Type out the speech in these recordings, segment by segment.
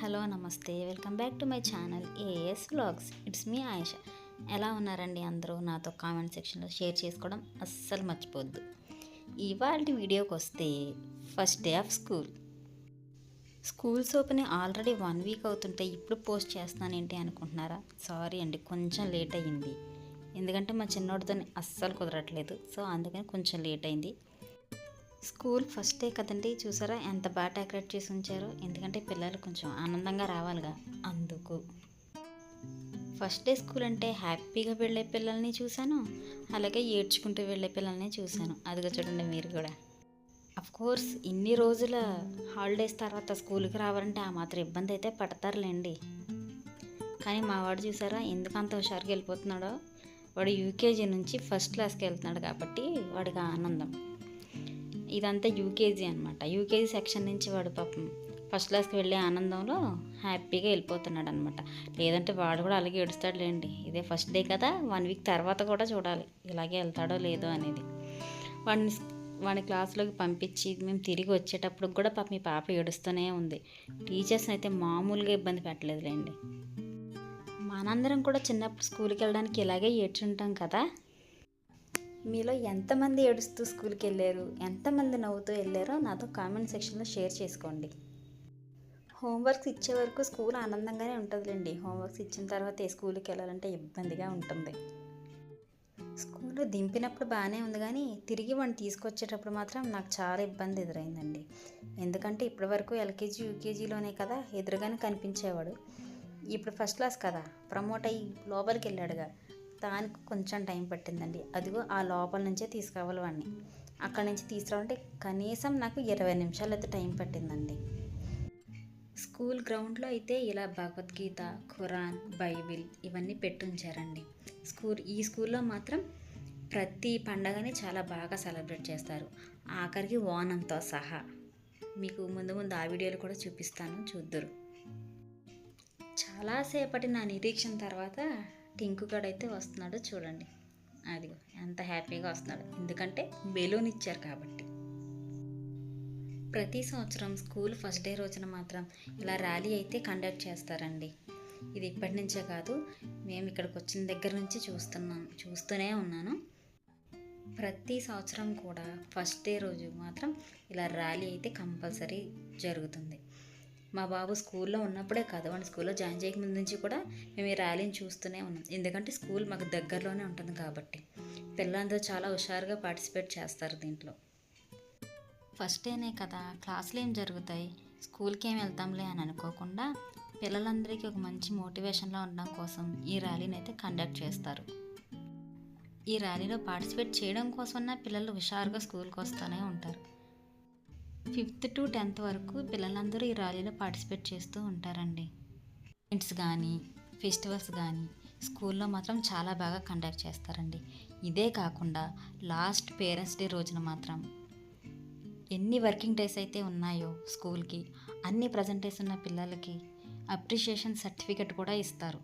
Hello నమస్తే, welcome back to my channel AS vlogs. It's me Ayesha. ఎలా ఉన్నారండి అందరూ? నాతో కామెంట్ సెక్షన్లో షేర్ చేసుకోవడం అస్సలు మర్చిపోద్దు. ఇవాళ వీడియోకి వస్తే first day of schools open already 1 week అవుతుంటే ఇప్పుడు పోస్ట్ చేస్తున్నాను ఏంటి అనుకుంటున్నారా? సారీ అండి, కొంచెం లేట్ అయ్యింది. ఎందుకంటే మా చిన్నోడితో అస్సలు కుదరట్లేదు, సో అందుకని కొంచెం లేట్ అయింది. స్కూల్ ఫస్ట్ డే కదండి, చూసారా ఎంత బాగా డెకరేట్ చేసి ఉంచారో. ఎందుకంటే పిల్లలు కొంచెం ఆనందంగా రావాలిగా, అందుకు. ఫస్ట్ డే స్కూల్ అంటే హ్యాపీగా వెళ్ళే పిల్లల్ని చూశాను, అలాగే ఏడ్చుకుంటూ వెళ్ళే పిల్లల్ని చూశాను. అదిగో చూడండి మీరు కూడా. కోర్స్ ఇన్ని రోజుల హాలిడేస్ తర్వాత స్కూల్కి రావాలంటే ఆ మాత్రం ఇబ్బంది అయితే పడతారులేండి. కానీ మా వాడు చూసారా ఎందుకు అంత హుషారుగా వెళ్ళిపోతున్నాడో. వాడు యూకేజీ నుంచి ఫస్ట్ క్లాస్కి వెళ్తున్నాడు కాబట్టి వాడికి ఆనందం. ఇదంతా యూకేజీ అనమాట. యూకేజీ సెక్షన్ నుంచి వాడు పాపం ఫస్ట్ క్లాస్కి వెళ్ళే ఆనందంలో హ్యాపీగా వెళ్ళిపోతున్నాడు అనమాట. లేదంటే వాడు కూడా అలాగే ఏడుస్తాడులేండి. ఇదే ఫస్ట్ డే కదా, 1 వీక్ తర్వాత కూడా చూడాలి ఇలాగే వెళ్తాడో లేదో అనేది. వాడిని క్లాస్లోకి పంపించి మేము తిరిగి వచ్చేటప్పుడు కూడా మీ పాప ఏడుస్తూనే ఉంది. టీచర్స్ని అయితే మామూలుగా ఇబ్బంది పెట్టలేదులేండి. మనందరం కూడా చిన్నప్పుడు స్కూల్కి వెళ్ళడానికి ఇలాగే ఏడ్చుంటాం కదా. మీలో ఎంతమంది ఏడుస్తూ స్కూల్కి వెళ్ళారు, ఎంతమంది నవ్వుతూ వెళ్ళారో నాతో కామెంట్ సెక్షన్లో షేర్ చేసుకోండి. హోంవర్క్స్ ఇచ్చే వరకు స్కూల్ ఆనందంగానే ఉంటుందిలేండి. హోంవర్క్స్ ఇచ్చిన తర్వాత స్కూల్కి వెళ్ళాలంటే ఇబ్బందిగా ఉంటుంది. స్కూల్లో దింపినప్పుడు బాగానే ఉంది, కానీ తిరిగి వాడిని తీసుకొచ్చేటప్పుడు మాత్రం నాకు చాలా ఇబ్బంది ఎదురైందండి. ఎందుకంటే ఇప్పటి వరకు ఎల్కేజీ యూకేజీలోనే కదా ఎదురుగానే కనిపించేవాడు. ఇప్పుడు ఫస్ట్ క్లాస్ కదా, ప్రమోట్ అయ్యి లోపలికి వెళ్ళాడుగా, దానికి కొంచెం టైం పట్టిందండి. అదిగో ఆ లోపల నుంచే తీసుకురావాలి వాడిని. అక్కడి నుంచి తీసుకురావాలంటే కనీసం నాకు 20 నిమిషాలు అయితే టైం పట్టిందండి. స్కూల్ గ్రౌండ్లో అయితే ఇలా భగవద్గీత, ఖురాన్, బైబిల్ ఇవన్నీ పెట్టుంచారండి. ఈ స్కూల్లో మాత్రం ప్రతి పండగని చాలా బాగా సెలబ్రేట్ చేస్తారు, ఆఖరికి ఓనంతో సహా. మీకు ముందు ఆ వీడియోలు కూడా చూపిస్తాను, చూద్దురు. చాలాసేపటి నా నిరీక్షణ తర్వాత టింకుగాడు అయితే వస్తున్నాడు చూడండి. అదిగో ఎంత హ్యాపీగా వస్తున్నాడు, ఎందుకంటే బెలూన్ ఇచ్చారు కాబట్టి. ప్రతి సంవత్సరం స్కూల్ ఫస్ట్ డే రోజున మాత్రం ఇలా ర్యాలీ అయితే కండక్ట్ చేస్తారండి. ఇది ఇప్పటి నుంచే కాదు, మేము ఇక్కడికి వచ్చిన దగ్గర నుంచి చూస్తూనే ఉన్నాను. ప్రతి సంవత్సరం కూడా ఫస్ట్ డే రోజు మాత్రం ఇలా ర్యాలీ అయితే కంపల్సరీ జరుగుతుంది. మా బాబు స్కూల్లో ఉన్నప్పుడే కాదు, వాడిని స్కూల్లో జాయిన్ చేయకముందు నుంచి కూడా మేము ఈ ర్యాలీని చూస్తూనే ఉన్నాం. ఎందుకంటే స్కూల్ మాకు దగ్గరలోనే ఉంటుంది కాబట్టి పిల్లలందరూ చాలా హుషారుగా పార్టిసిపేట్ చేస్తారు దీంట్లో. ఫస్ట్ డేనే కదా, క్లాసులు ఏం జరుగుతాయి, స్కూల్కి ఏం వెళ్తాంలే అని అనుకోకుండా పిల్లలందరికీ ఒక మంచి మోటివేషన్లో ఉండడం కోసం ఈ ర్యాలీని అయితే కండక్ట్ చేస్తారు. ఈ ర్యాలీలో పార్టిసిపేట్ చేయడం కోసమన్నా పిల్లలు హుషారుగా స్కూల్కి వస్తూనే ఉంటారు. 5th to 10th వరకు పిల్లలందరూ ఈ ర్యాలీలో పార్టిసిపేట్ చేస్తూ ఉంటారండి. ఈవెంట్స్ కానీ ఫెస్టివల్స్ కానీ స్కూల్లో మాత్రం చాలా బాగా కండక్ట్ చేస్తారండి. ఇదే కాకుండా లాస్ట్ పేరెంట్స్ డే రోజున మాత్రం ఎన్ని వర్కింగ్ డేస్ అయితే ఉన్నాయో స్కూల్కి అన్ని ప్రజెంటేషన్ ఉన్న పిల్లలకి అప్రిషియేషన్ సర్టిఫికెట్ కూడా ఇస్తారు.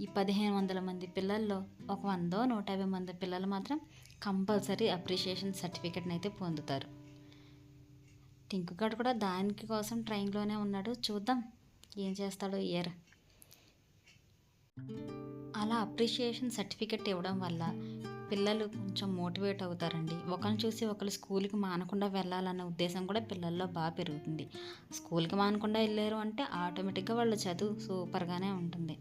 ఈ 1500 మంది పిల్లల్లో ఒక 100-150 మంది పిల్లలు మాత్రం కంపల్సరీ అప్రిషియేషన్ సర్టిఫికెట్ని అయితే పొందుతారు. టింకుగాడు కూడా దానికి కోసం ట్రైన్లోనే ఉన్నాడు, చూద్దాం ఏం చేస్తాడో ఇయర్. అలా అప్రిషియేషన్ సర్టిఫికెట్ ఇవ్వడం వల్ల పిల్లలు కొంచెం మోటివేట్ అవుతారండి. ఒకరిని చూసి ఒకరు స్కూల్కి మానకుండా వెళ్ళాలన్న ఉద్దేశం కూడా పిల్లల్లో బాగా పెరుగుతుంది. స్కూల్కి మానకుండా వెళ్ళారు అంటే ఆటోమేటిక్గా వాళ్ళ చదువు సూపర్గానే ఉంటుంది.